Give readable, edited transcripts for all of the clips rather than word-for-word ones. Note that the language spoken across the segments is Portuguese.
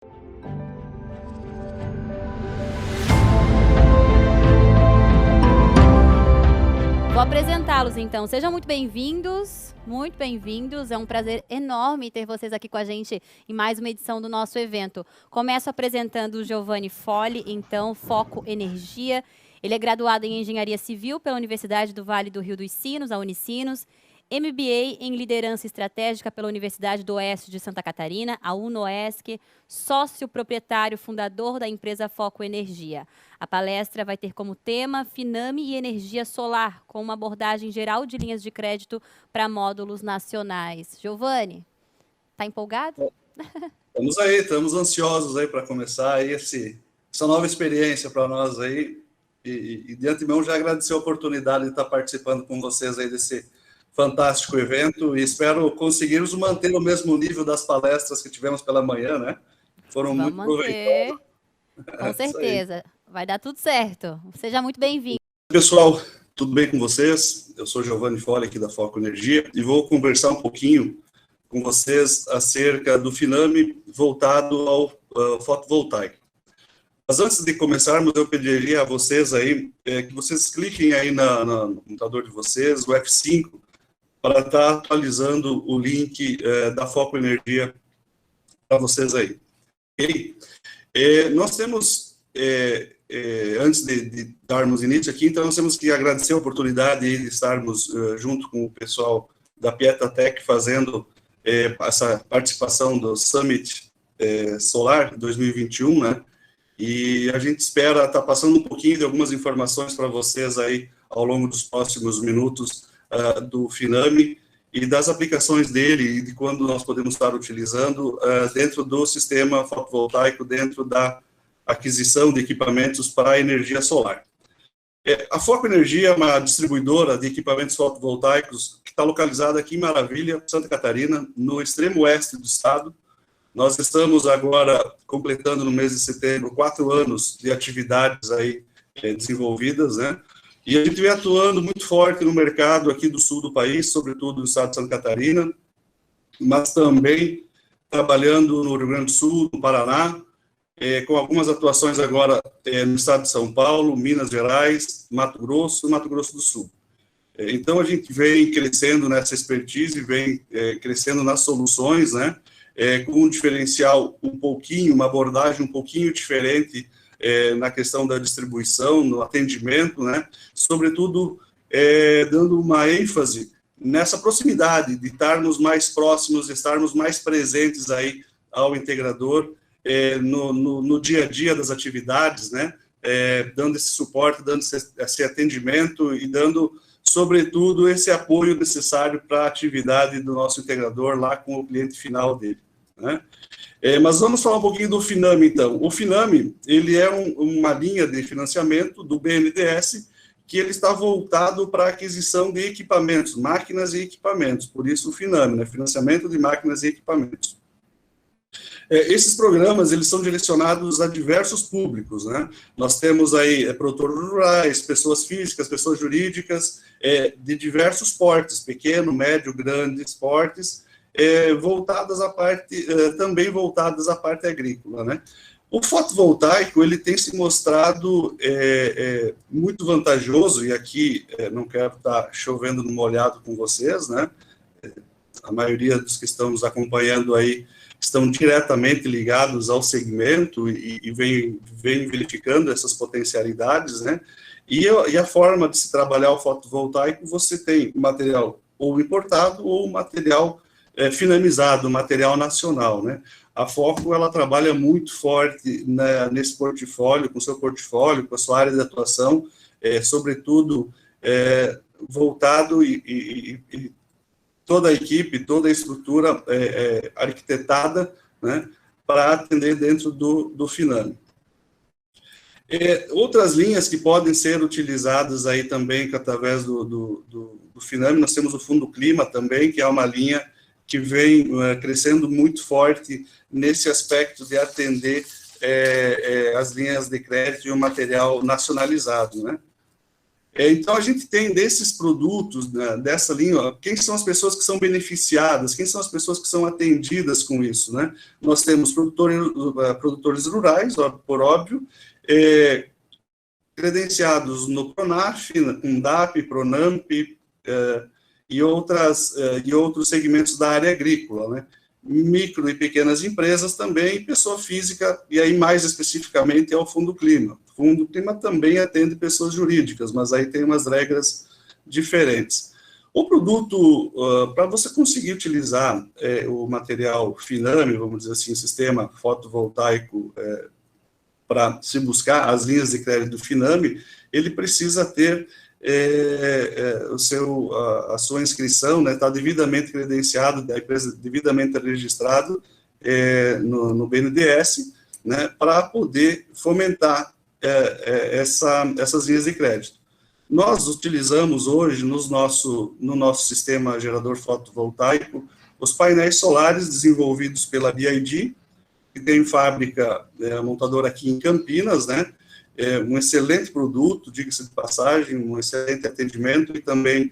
Vou apresentá-los, então. Sejam muito bem-vindos, muito bem-vindos. É um prazer enorme ter vocês aqui com a gente em mais uma edição do nosso evento. Começo apresentando o Giovanni Folli, então, Foco Energia. Ele é graduado em Engenharia Civil pela Universidade do Vale do Rio dos Sinos, a Unicinos, MBA em Liderança Estratégica pela Universidade do Oeste de Santa Catarina, a UNOESC, sócio proprietário fundador da empresa Foco Energia. A palestra vai ter como tema Finame e Energia Solar, com uma abordagem geral de linhas de crédito para módulos nacionais. Giovanni, está empolgado? Estamos aí, estamos ansiosos aí para começar aí essa nova experiência para nós aí. E de antemão já agradecer a oportunidade de estar participando com vocês aí desse fantástico evento e espero conseguirmos manter o mesmo nível das palestras que tivemos pela manhã, né? Foram muito proveitosas. Com certeza, vai dar tudo certo. Seja muito bem-vindo. Pessoal, tudo bem com vocês? Eu sou Giovanni Folli aqui da Foco Energia e vou conversar um pouquinho com vocês acerca do Finame voltado ao fotovoltaico. Mas antes de começarmos, eu pediria a vocês aí que vocês cliquem aí no computador de vocês, o F5, para estar atualizando o link da Foco Energia para vocês aí. Okay? Nós temos, antes de darmos início aqui, então nós temos que agradecer a oportunidade de estarmos junto com o pessoal da Pietatech fazendo essa participação do Summit Solar 2021, né? E a gente espera estar passando um pouquinho de algumas informações para vocês aí ao longo dos próximos minutos do Finame e das aplicações dele e de quando nós podemos estar utilizando dentro do sistema fotovoltaico, dentro da aquisição de equipamentos para a energia solar. A Foco Energia é uma distribuidora de equipamentos fotovoltaicos que está localizada aqui em Maravilha, Santa Catarina, no extremo oeste do estado. Nós estamos agora completando no mês de setembro 4 anos de atividades aí desenvolvidas, né? E a gente vem atuando muito forte no mercado aqui do sul do país, sobretudo no estado de Santa Catarina, mas também trabalhando no Rio Grande do Sul, no Paraná, com algumas atuações agora no estado de São Paulo, Minas Gerais, Mato Grosso e Mato Grosso do Sul. Então a gente vem crescendo nessa expertise, vem crescendo nas soluções, né? Com um diferencial uma abordagem um pouquinho diferente na questão da distribuição, no atendimento, né? Sobretudo, dando uma ênfase nessa proximidade, de estarmos mais próximos, estarmos mais presentes aí ao integrador no dia a dia das atividades, né? Dando esse suporte, dando esse atendimento e dando, sobretudo, esse apoio necessário para a atividade do nosso integrador lá com o cliente final dele, né? Mas vamos falar um pouquinho do Finame, então. O Finame, ele é uma linha de financiamento do BNDES que ele está voltado para a aquisição de equipamentos, máquinas e equipamentos, por isso o Finame, né? Financiamento de máquinas e equipamentos. Esses programas, eles são direcionados a diversos públicos, né? Nós temos aí produtores rurais, pessoas físicas, pessoas jurídicas, de diversos portes, pequeno, médio, grandes portes, voltadas à parte, também voltadas à parte agrícola, né? O fotovoltaico, ele tem se mostrado muito vantajoso, e aqui não quero estar chovendo no molhado com vocês, né? A maioria dos que estão nos acompanhando aí estão diretamente ligados ao segmento e vem verificando essas potencialidades, né? E a forma de se trabalhar o fotovoltaico, você tem material ou importado ou material finalizado, material nacional, né? A Foco, ela trabalha muito forte nesse portfólio, com seu portfólio, com a sua área de atuação, sobretudo voltado e toda a equipe, toda a estrutura arquitetada, né, para atender dentro do Finame. Outras linhas que podem ser utilizadas aí também através do Finame, nós temos o Fundo Clima também, que é uma linha que vem crescendo muito forte nesse aspecto de atender as linhas de crédito e o material nacionalizado, né? Então, a gente tem desses produtos, né, dessa linha, quem são as pessoas que são beneficiadas, quem são as pessoas que são atendidas com isso, né? Nós temos produtores rurais, por óbvio, credenciados no PRONAF, CUNDAP, PRONAMP, e outros segmentos da área agrícola, né? Micro e pequenas empresas também, pessoa física, e aí mais especificamente é o Fundo Clima. O Fundo Clima também atende pessoas jurídicas, mas aí tem umas regras diferentes. O produto, para você conseguir utilizar o material Finame, vamos dizer assim, sistema fotovoltaico, para se buscar as linhas de crédito do Finame, ele precisa ter a sua inscrição, né, está devidamente credenciado, da empresa devidamente registrado no BNDES, né, para poder fomentar essas linhas de crédito. Nós utilizamos hoje no nosso sistema gerador fotovoltaico os painéis solares desenvolvidos pela BID, que tem fábrica montadora aqui em Campinas, né? Um excelente produto, diga-se de passagem, um excelente atendimento e também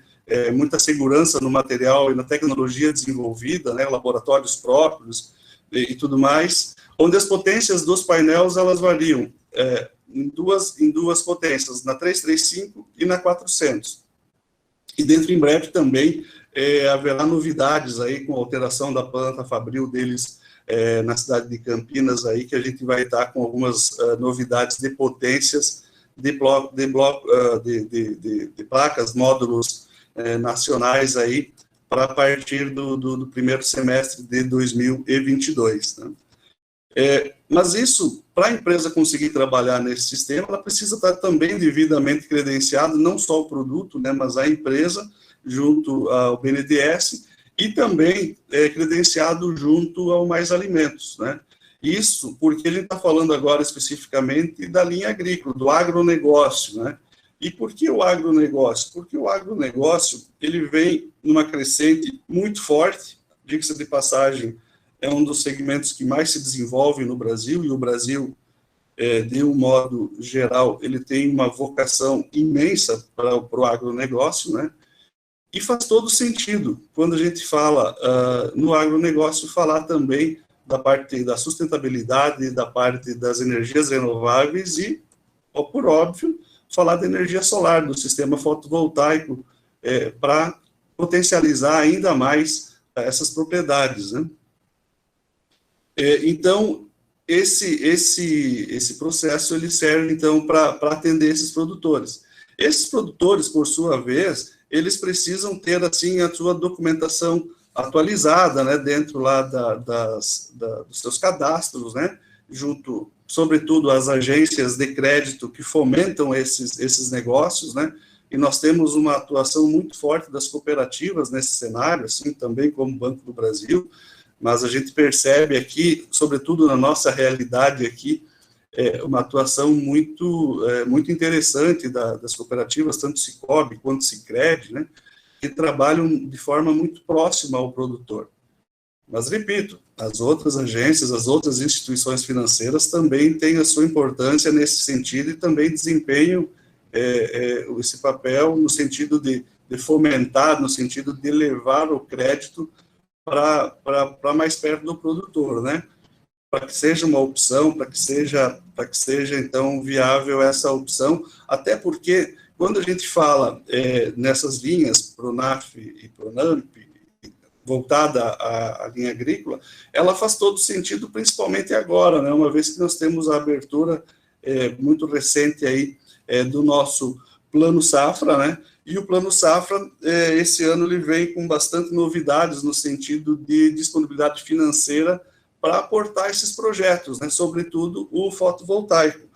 muita segurança no material e na tecnologia desenvolvida, né? Laboratórios próprios e tudo mais, onde as potências dos painéis elas variam em duas potências, na 335 e na 400. E dentro em breve também haverá novidades aí com a alteração da planta fabril deles na cidade de Campinas, aí, que a gente vai estar com algumas novidades de potências de placas, módulos nacionais aí, para partir do primeiro semestre de 2022. Né? Mas isso, para a empresa conseguir trabalhar nesse sistema, ela precisa estar também devidamente credenciada, não só o produto, né, mas a empresa, junto ao BNDES, e também credenciado junto ao Mais Alimentos, né? Isso porque a gente está falando agora especificamente da linha agrícola, do agronegócio, né? E por que o agronegócio? Porque o agronegócio, ele vem numa crescente muito forte, diga-se de passagem, é um dos segmentos que mais se desenvolve no Brasil, e o Brasil, de um modo geral, ele tem uma vocação imensa para o agronegócio, né? E faz todo sentido, quando a gente fala no agronegócio, falar também da parte da sustentabilidade, da parte das energias renováveis e, por óbvio, falar da energia solar, do sistema fotovoltaico, para potencializar ainda mais essas propriedades, né? Então, esse processo, ele serve, então, para atender esses produtores. Esses produtores, por sua vez, eles precisam ter, assim, a sua documentação atualizada, né, dentro lá dos seus cadastros, né, junto, sobretudo, às agências de crédito que fomentam esses negócios, né, e nós temos uma atuação muito forte das cooperativas nesse cenário, assim, também como Banco do Brasil, mas a gente percebe aqui, sobretudo na nossa realidade aqui, uma atuação muito interessante das cooperativas, tanto Sicoob quanto Sicredi, né, que trabalham de forma muito próxima ao produtor. Mas, repito, as outras agências, as outras instituições financeiras também têm a sua importância nesse sentido e também desempenham esse papel no sentido de fomentar, no sentido de levar o crédito para mais perto do produtor, né? Para que seja uma opção, para que seja, então, viável essa opção, até porque, quando a gente fala nessas linhas, PRONAF e PRONAMP, voltada à linha agrícola, ela faz todo sentido, principalmente agora, né, uma vez que nós temos a abertura muito recente aí do nosso Plano Safra, né, e o Plano Safra, esse ano, ele vem com bastante novidades no sentido de disponibilidade financeira para aportar esses projetos, né, sobretudo o fotovoltaico.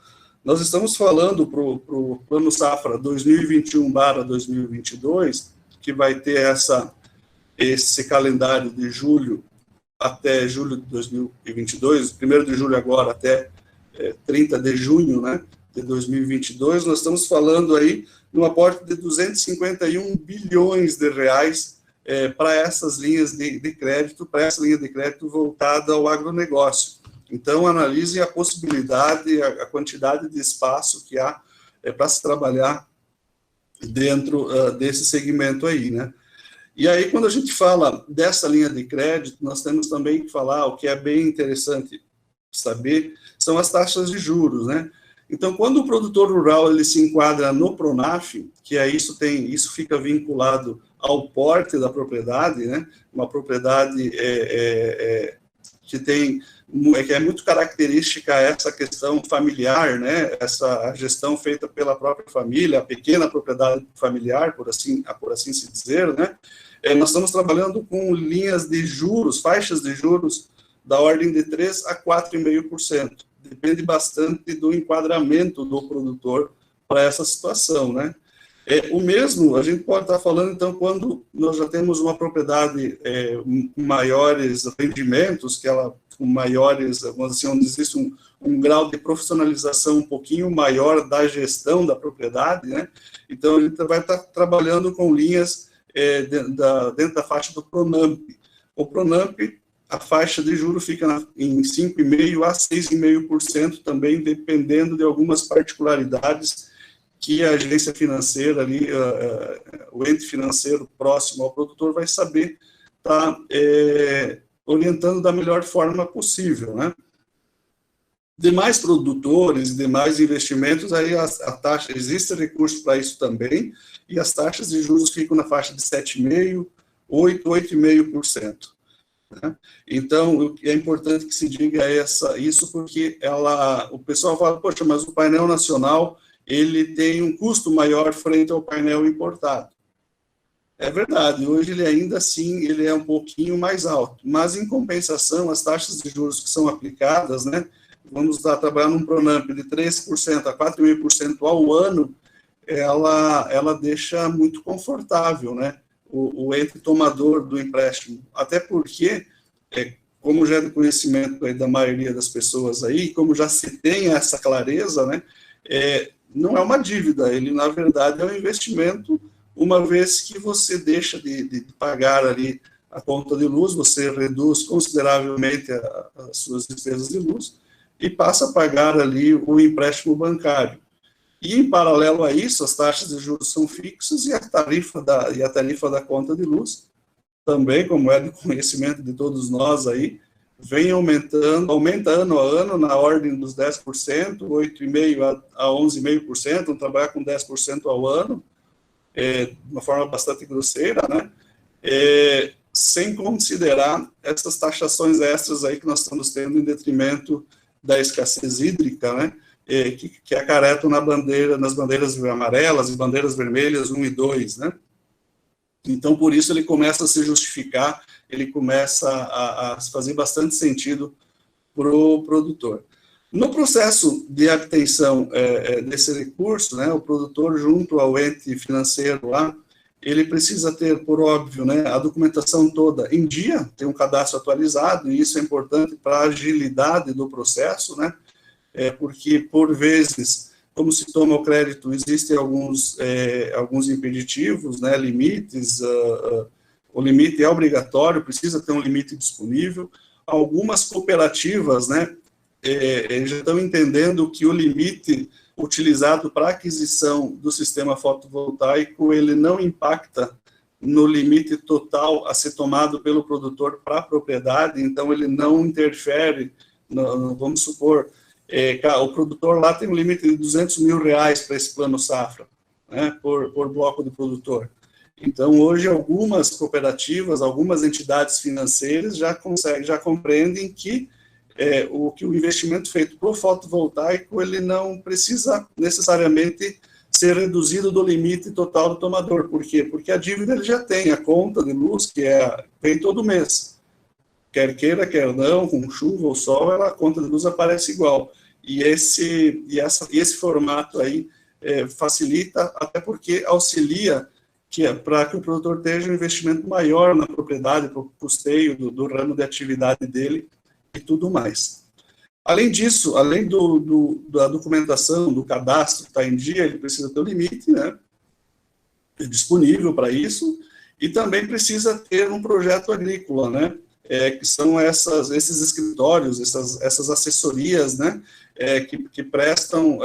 Nós estamos falando para o Plano Safra 2021/2022, que vai ter esse calendário de julho até julho de 2022, 1º de julho agora até 30 de junho, né, de 2022, nós estamos falando aí de um aporte de 251 bilhões de reais para essas linhas de crédito, para essa linha de crédito voltada ao agronegócio. Então, analisem a possibilidade, a quantidade de espaço que há para se trabalhar dentro desse segmento aí, né? E aí, quando a gente fala dessa linha de crédito, nós temos também que falar, o que é bem interessante saber, são as taxas de juros, né? Então, quando o produtor rural ele se enquadra no Pronaf, que é isso fica vinculado ao porte da propriedade, né? Uma propriedade que é muito característica essa questão familiar, né? Essa gestão feita pela própria família, a pequena propriedade familiar, por assim se dizer, né? Nós estamos trabalhando com linhas de juros, faixas de juros da ordem de 3 a 4,5%. Depende bastante do enquadramento do produtor para essa situação, né? O mesmo, a gente pode estar falando, então, quando nós já temos uma propriedade com maiores rendimentos, com maiores, vamos dizer, onde existe um grau de profissionalização um pouquinho maior da gestão da propriedade, né? Então, a gente vai estar trabalhando com linhas dentro da faixa do Pronamp. O Pronamp, a faixa de juros fica em 5,5% a 6,5% também, dependendo de algumas particularidades que a agência financeira ali, o ente financeiro próximo ao produtor vai saber estar orientando da melhor forma possível, né? Demais produtores, demais investimentos, aí a taxa, existe recurso para isso também, e as taxas de juros ficam na faixa de 7,5%, 8,5%. Né? Então, é importante que se diga isso, porque o pessoal fala, poxa, mas o painel nacional, ele tem um custo maior frente ao painel importado. É verdade, hoje ele ainda assim, ele é um pouquinho mais alto, mas em compensação, as taxas de juros que são aplicadas, né, vamos estar trabalhando num Pronamp de 3% a 4,5% ao ano, ela deixa muito confortável, né, o ente tomador do empréstimo, até porque, como já é do conhecimento aí da maioria das pessoas aí, como já se tem essa clareza, né, não é uma dívida, ele na verdade é um investimento, uma vez que você deixa de pagar ali a conta de luz, você reduz consideravelmente as suas despesas de luz e passa a pagar ali o empréstimo bancário. E, em paralelo a isso, as taxas de juros são fixas e a tarifa da conta de luz, também, como é de conhecimento de todos nós aí, vem aumenta ano a ano na ordem dos 10%, 8,5% a 11,5%, vamos trabalhar com 10% ao ano, de uma forma bastante grosseira, né? Sem considerar essas taxações extras aí que nós estamos tendo em detrimento da escassez hídrica, né? Que acarretam nas bandeiras amarelas e bandeiras vermelhas 1 e 2, né? Então, por isso, ele começa a se justificar, ele começa a fazer bastante sentido para o produtor. No processo de obtenção desse recurso, né, o produtor, junto ao ente financeiro lá, ele precisa ter, por óbvio, né, a documentação toda em dia, ter um cadastro atualizado, e isso é importante para a agilidade do processo, né, porque, por vezes, como se toma o crédito, existem alguns impeditivos, né, limites, o limite é obrigatório, precisa ter um limite disponível. Algumas cooperativas, né, já estão entendendo que o limite utilizado para aquisição do sistema fotovoltaico, ele não impacta no limite total a ser tomado pelo produtor para a propriedade, então ele não interfere, vamos supor, o produtor lá tem um limite de R$200 mil para esse plano safra, né, por bloco de produtor. Então, hoje, algumas cooperativas, algumas entidades financeiras já compreendem que o investimento feito para o fotovoltaico, ele não precisa necessariamente ser reduzido do limite total do tomador. Por quê? Porque a dívida ele já tem, a conta de luz, que vem todo mês. Quer queira, quer não, com chuva ou sol, a conta de luz aparece igual. E esse formato aí facilita, até porque auxilia para que o produtor tenha um investimento maior na propriedade, para o custeio do ramo de atividade dele e tudo mais. Além disso, além da documentação, do cadastro que está em dia, ele precisa ter um limite, né, disponível para isso, e também precisa ter um projeto agrícola, né, que são esses escritórios, essas assessorias, né, que prestam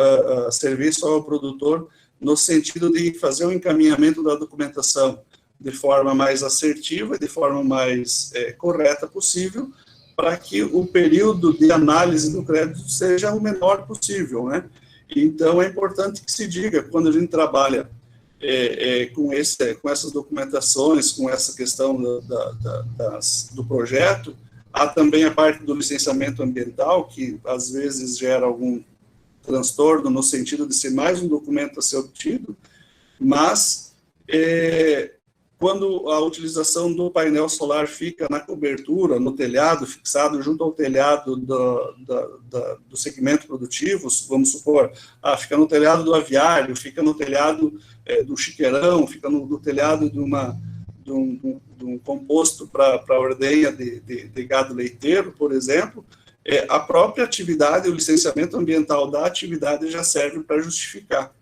serviço ao produtor no sentido de fazer o encaminhamento da documentação de forma mais assertiva, de forma mais correta possível, para que o período de análise do crédito seja o menor possível, né? Então, é importante que se diga, quando a gente trabalha com essas documentações, com essa questão do projeto, há também a parte do licenciamento ambiental, que às vezes gera algum transtorno no sentido de ser mais um documento a ser obtido, mas quando a utilização do painel solar fica na cobertura, no telhado, fixado junto ao telhado do segmento produtivo, vamos supor, fica no telhado do aviário, fica no telhado do chiqueirão, fica no telhado de um composto para ordenha de gado leiteiro, por exemplo, a própria atividade, o licenciamento ambiental da atividade já serve para justificar.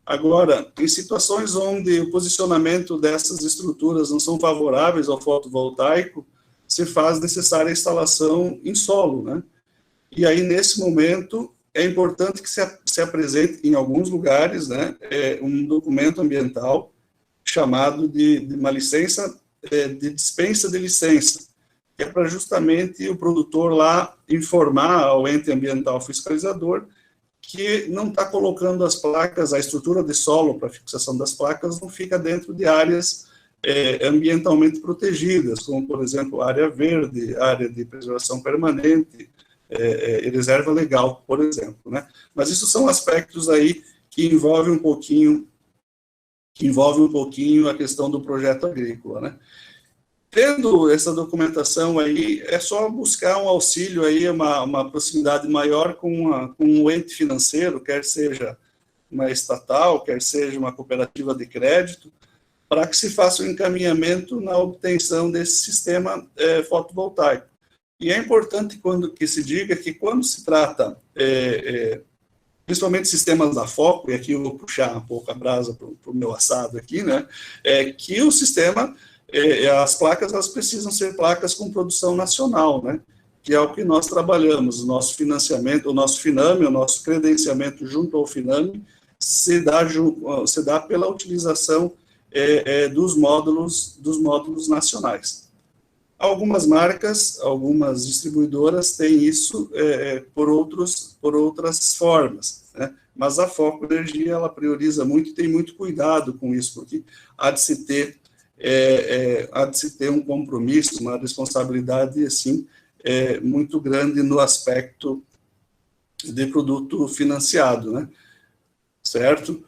Agora, em situações onde o posicionamento dessas estruturas não são favoráveis ao fotovoltaico, se faz necessária a instalação em solo, né? E aí, nesse momento, é importante que se apresente, em alguns lugares, né, um documento ambiental chamado de uma licença, de dispensa de licença, que é para justamente o produtor lá informar ao ente ambiental fiscalizador que não está colocando as placas, a estrutura de solo para fixação das placas não fica dentro de áreas ambientalmente protegidas, como, por exemplo, área verde, área de preservação permanente, reserva legal, por exemplo, né? Mas isso são aspectos aí que envolvem um pouquinho a questão do projeto agrícola, né? Tendo essa documentação aí, é só buscar um auxílio aí, uma proximidade maior com o ente financeiro, quer seja uma estatal, quer seja uma cooperativa de crédito, para que se faça o encaminhamento na obtenção desse sistema fotovoltaico. E é importante que se diga que quando se trata, principalmente sistemas da Foco, e aqui eu vou puxar um pouco a brasa para o meu assado aqui, né, que o sistema... as placas, elas precisam ser placas com produção nacional, né? Que é o que nós trabalhamos, o nosso financiamento, o nosso FINAME, o nosso credenciamento junto ao FINAME, se dá pela utilização dos módulos nacionais. Algumas marcas, algumas distribuidoras têm isso por outras formas, né? Mas a Foco Energia, ela prioriza muito e tem muito cuidado com isso, porque há de se ter um compromisso, uma responsabilidade, assim, muito grande no aspecto de produto financiado, né? Certo?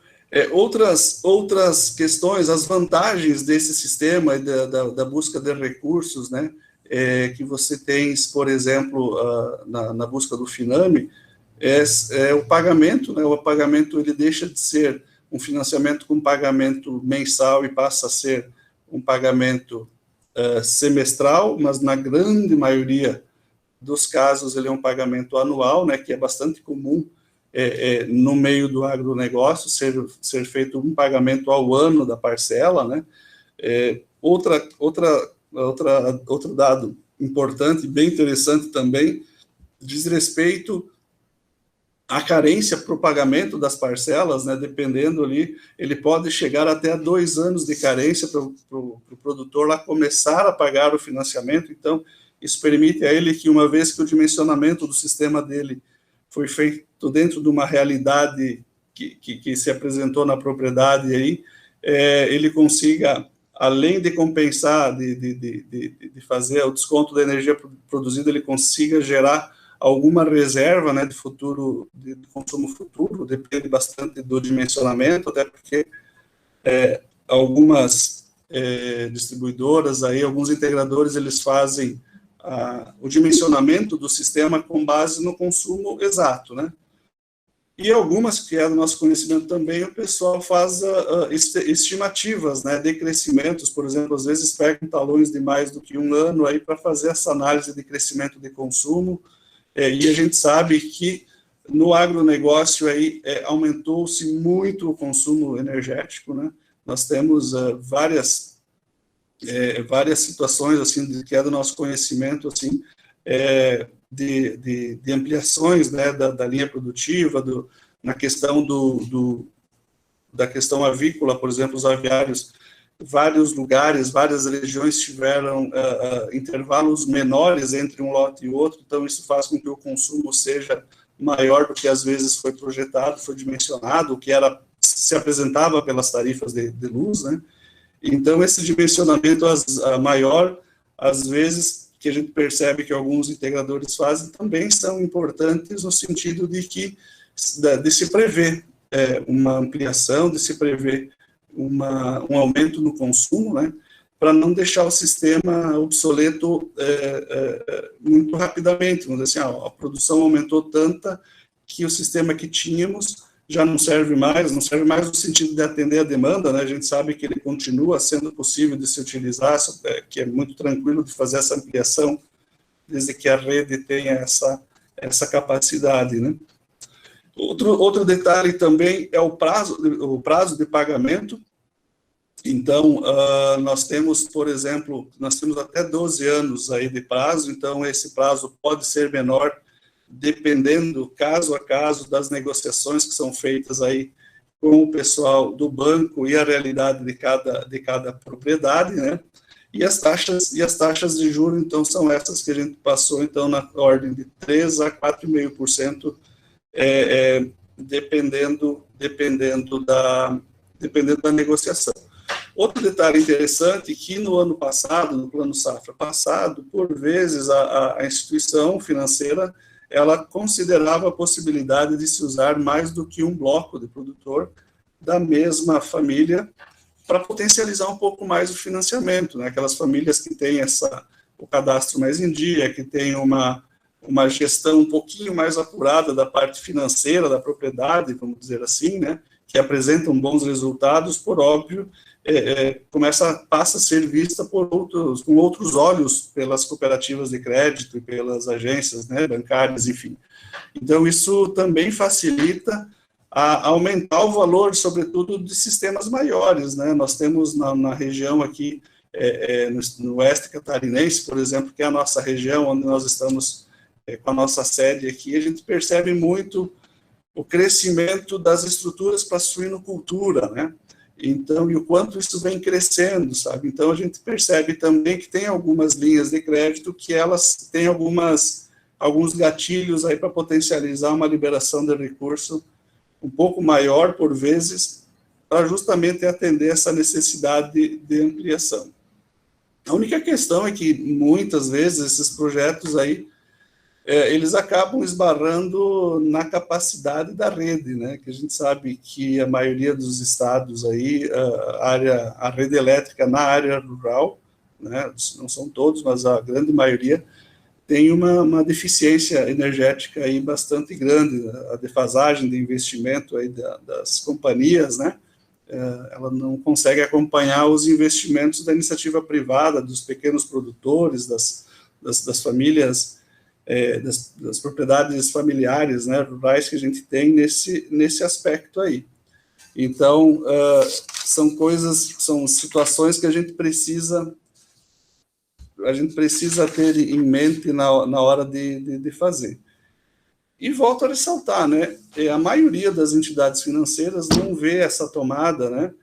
Outras questões, as vantagens desse sistema e da busca de recursos, né? Que você tem, por exemplo, na busca do FINAME, o pagamento, né? O pagamento, ele deixa de ser um financiamento com pagamento mensal e passa a ser um pagamento semestral, mas na grande maioria dos casos ele é um pagamento anual, né, que é bastante comum no meio do agronegócio, ser feito um pagamento ao ano da parcela, né. Outro dado importante, bem interessante também, diz respeito a carência para o pagamento das parcelas, né, dependendo ali, ele pode chegar até a 2 anos de carência para o produtor lá começar a pagar o financiamento. Então, isso permite a ele que, uma vez que o dimensionamento do sistema dele foi feito dentro de uma realidade que se apresentou na propriedade, aí, ele consiga, além de compensar, de fazer o desconto da energia produzida, ele consiga gerar alguma reserva, né, de consumo futuro, depende bastante do dimensionamento, até porque algumas distribuidoras, aí, alguns integradores, eles fazem o dimensionamento do sistema com base no consumo exato, né? E algumas, que é do nosso conhecimento também, o pessoal faz estimativas, né, de crescimentos, por exemplo, às vezes pegam talões de mais do que 1 ano aí para fazer essa análise de crescimento de consumo. E a gente sabe que no agronegócio aí aumentou-se muito o consumo energético, né? Nós temos várias situações, assim, que é do nosso conhecimento, assim, de ampliações, né, da linha produtiva, na questão da questão avícola, por exemplo, os aviários, vários lugares, várias regiões tiveram intervalos menores entre um lote e outro, então isso faz com que o consumo seja maior do que às vezes foi projetado, foi dimensionado, o que se apresentava pelas tarifas de luz, né? Então, esse dimensionamento maior, às vezes, que a gente percebe que alguns integradores fazem, também são importantes no sentido de se prever uma ampliação, de se prever um aumento no consumo, né, para não deixar o sistema obsoleto muito rapidamente. Vamos dizer assim, a produção aumentou tanta que o sistema que tínhamos já não serve mais no sentido de atender a demanda, né? A gente sabe que ele continua sendo possível de se utilizar, que é muito tranquilo de fazer essa ampliação, desde que a rede tenha essa capacidade, né? Outro detalhe também é o prazo de pagamento. Então, nós temos, por exemplo, até 12 anos aí de prazo, então esse prazo pode ser menor, dependendo, caso a caso, das negociações que são feitas aí com o pessoal do banco e a realidade de cada propriedade, né? E as taxas de juros, então, são essas que a gente passou, então, na ordem de 3% a 4,5%, dependendo da negociação. Outro detalhe interessante, que no ano passado, no Plano Safra passado, por vezes a instituição financeira, ela considerava a possibilidade de se usar mais do que um bloco de produtor da mesma família para potencializar um pouco mais o financiamento, né? Aquelas famílias que têm o cadastro mais em dia, que têm uma gestão um pouquinho mais apurada da parte financeira da propriedade, vamos dizer assim, né? Que apresentam bons resultados, por óbvio, passa a ser vista com outros olhos pelas cooperativas de crédito e pelas agências, né, bancárias, enfim. Então, isso também facilita a aumentar o valor, sobretudo, de sistemas maiores, né? Nós temos na região aqui, no oeste catarinense, por exemplo, que é a nossa região, onde nós estamos com a nossa sede aqui, a gente percebe muito o crescimento das estruturas para suinocultura, né? Então, e o quanto isso vem crescendo, sabe? Então, a gente percebe também que tem algumas linhas de crédito que elas têm alguns gatilhos aí para potencializar uma liberação de recurso um pouco maior, por vezes, para justamente atender essa necessidade de ampliação. A única questão é que, muitas vezes, esses projetos aí, eles acabam esbarrando na capacidade da rede, né? Que a gente sabe que a maioria dos estados aí, a rede elétrica na área rural, né? Não são todos, mas a grande maioria, tem uma deficiência energética aí bastante grande. A defasagem de investimento aí das companhias, né? Ela não consegue acompanhar os investimentos da iniciativa privada, dos pequenos produtores, das famílias, das propriedades familiares, né, rurais que a gente tem nesse aspecto aí. Então, são situações que a gente precisa ter em mente na hora de fazer. E volto a ressaltar, né, a maioria das entidades financeiras não vê essa tomada, né,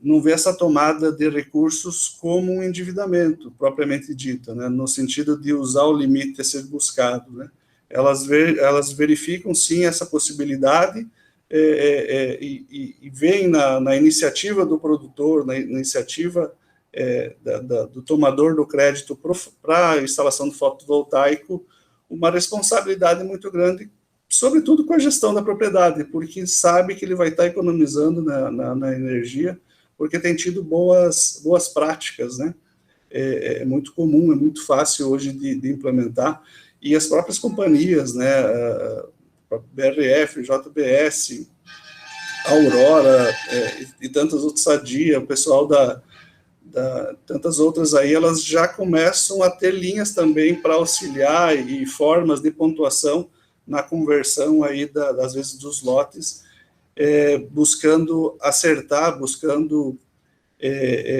não vê essa tomada de recursos como um endividamento, propriamente dito, né, no sentido de usar o limite a ser buscado, né. Elas verificam, sim, essa possibilidade e veem na iniciativa do produtor, na iniciativa do tomador do crédito para a instalação do fotovoltaico, uma responsabilidade muito grande, sobretudo com a gestão da propriedade, porque sabe que ele vai estar economizando na energia, porque tem tido boas práticas, né? É muito comum, é muito fácil hoje de implementar, e as próprias companhias, né, a BRF, JBS, a Aurora, e tantas outras, Sadia, o pessoal tantas outras aí, elas já começam a ter linhas também para auxiliar e formas de pontuação na conversão aí, às vezes, dos lotes, buscando acertar, buscando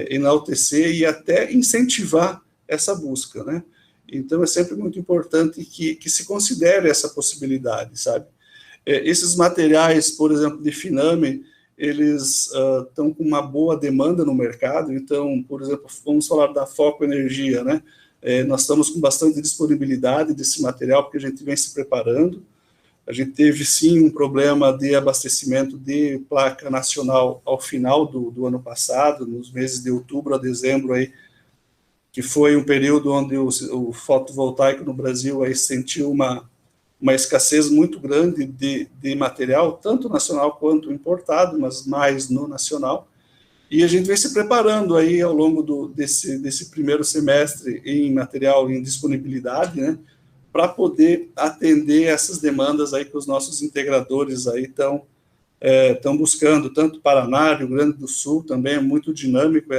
enaltecer e até incentivar essa busca, né? Então, é sempre muito importante que se considere essa possibilidade, sabe? Esses materiais, por exemplo, de Finame, eles estão com uma boa demanda no mercado. Então, por exemplo, vamos falar da Foco Energia, né? Nós estamos com bastante disponibilidade desse material, porque a gente vem se preparando. A gente teve, sim, um problema de abastecimento de placa nacional ao final do ano passado, nos meses de outubro a dezembro, aí, que foi um período onde o fotovoltaico no Brasil aí sentiu uma escassez muito grande de material, tanto nacional quanto importado, mas mais no nacional. E a gente vem se preparando aí ao longo desse primeiro semestre em material em disponibilidade, né, para poder atender essas demandas aí que os nossos integradores aí estão buscando, tanto Paraná, Rio Grande do Sul, também é muito dinâmico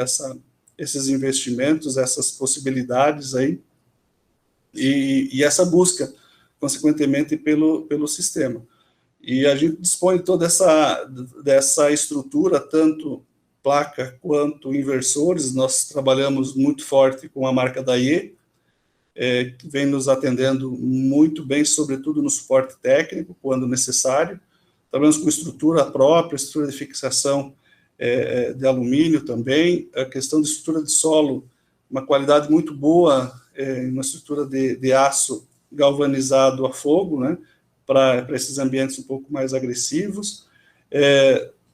esses investimentos, essas possibilidades aí, e essa busca, consequentemente, pelo sistema. E a gente dispõe de toda dessa estrutura, tanto placa quanto inversores. Nós trabalhamos muito forte com a marca Daie, que vem nos atendendo muito bem, sobretudo no suporte técnico, quando necessário. Trabalhamos com estrutura própria, estrutura de fixação de alumínio também, a questão de estrutura de solo, uma qualidade muito boa, uma estrutura de aço galvanizado a fogo, né, para esses ambientes um pouco mais agressivos,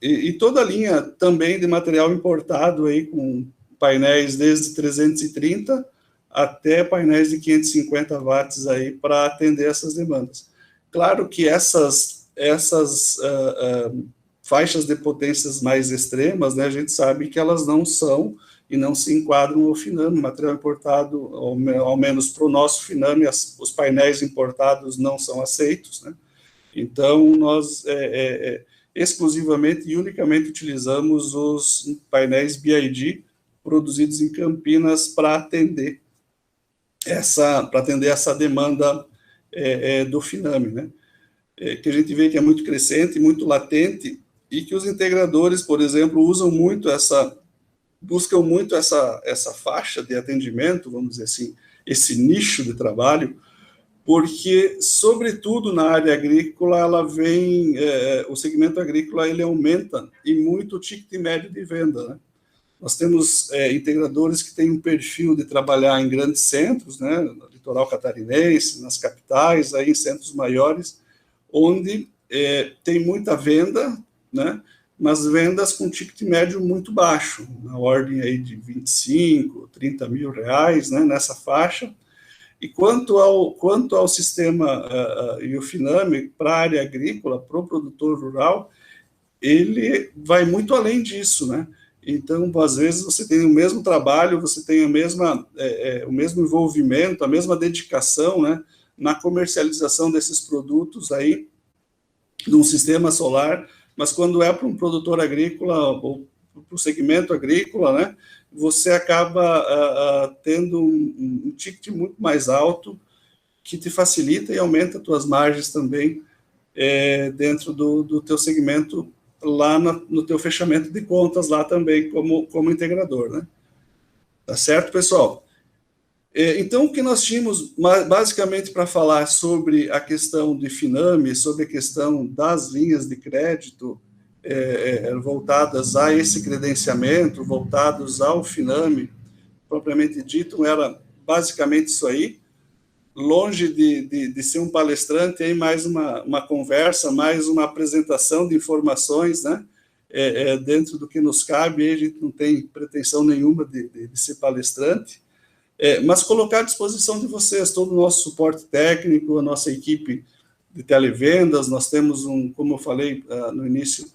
e toda a linha também de material importado, aí, com painéis desde 330 até painéis de 550 watts aí para atender essas demandas. Claro que essas faixas de potências mais extremas, né, a gente sabe que elas não são e não se enquadram ao Finame, material importado, ao menos para o nosso Finame, os painéis importados não são aceitos, né? Então, nós exclusivamente e unicamente utilizamos os painéis BID produzidos em Campinas para atender essa demanda do Finame, né? Que a gente vê que é muito crescente, muito latente, e que os integradores, por exemplo, buscam muito essa faixa de atendimento, vamos dizer assim, esse nicho de trabalho, porque, sobretudo na área agrícola, o segmento agrícola ele aumenta e muito o ticket médio de venda, né? Nós temos integradores que têm um perfil de trabalhar em grandes centros, né, no litoral catarinense, nas capitais, aí em centros maiores, onde tem muita venda, né, mas vendas com ticket médio muito baixo, na ordem aí de 25, 30 mil reais, né, nessa faixa. E quanto ao sistema e o Finame, para a área agrícola, para o produtor rural, ele vai muito além disso, né? Então, às vezes, você tem o mesmo trabalho, você tem o mesmo envolvimento, a mesma dedicação, né, na comercialização desses produtos aí, num sistema solar, mas quando é para um produtor agrícola ou para o segmento agrícola, né, você acaba tendo um ticket muito mais alto, que te facilita e aumenta as tuas margens também dentro do teu segmento, lá no teu fechamento de contas, lá também como integrador, né? Tá certo, pessoal? Então, o que nós tínhamos, basicamente, para falar sobre a questão de Finame, sobre a questão das linhas de crédito voltadas a esse credenciamento, voltados ao Finame, propriamente dito, era basicamente isso aí. Longe de ser um palestrante, aí mais uma conversa, mais uma apresentação de informações, né, dentro do que nos cabe. A gente não tem pretensão nenhuma de ser palestrante, mas colocar à disposição de vocês todo o nosso suporte técnico, a nossa equipe de televendas. Nós temos, como eu falei no início,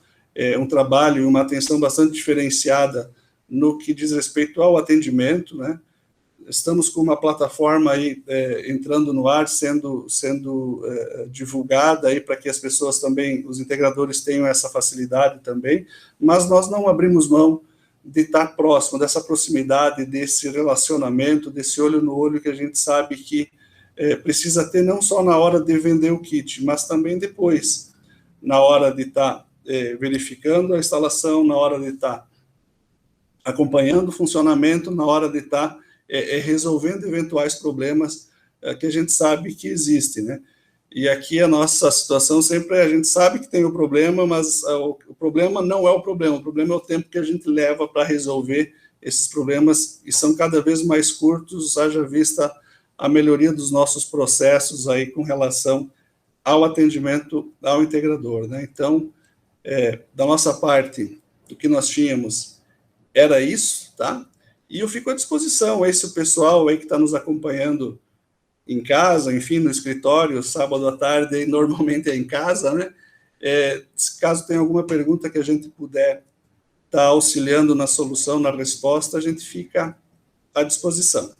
um trabalho e uma atenção bastante diferenciada no que diz respeito ao atendimento, né? Estamos com uma plataforma aí entrando no ar, sendo divulgada aí para que as pessoas também, os integradores, tenham essa facilidade também, mas nós não abrimos mão de estar próximo, dessa proximidade, desse relacionamento, desse olho no olho que a gente sabe que precisa ter não só na hora de vender o kit, mas também depois, na hora de estar verificando a instalação, na hora de estar acompanhando o funcionamento, na hora de estar resolvendo eventuais problemas que a gente sabe que existem, né? E aqui a nossa situação sempre é, a gente sabe que tem o problema, mas o problema não é o problema é o tempo que a gente leva para resolver esses problemas, e são cada vez mais curtos, haja vista a melhoria dos nossos processos aí com relação ao atendimento ao integrador, né? Então, da nossa parte, o que nós tínhamos era isso, tá? E eu fico à disposição, esse o pessoal aí que está nos acompanhando em casa, enfim, no escritório, sábado à tarde, normalmente é em casa, né? Caso tenha alguma pergunta que a gente puder estar auxiliando na solução, na resposta, a gente fica à disposição.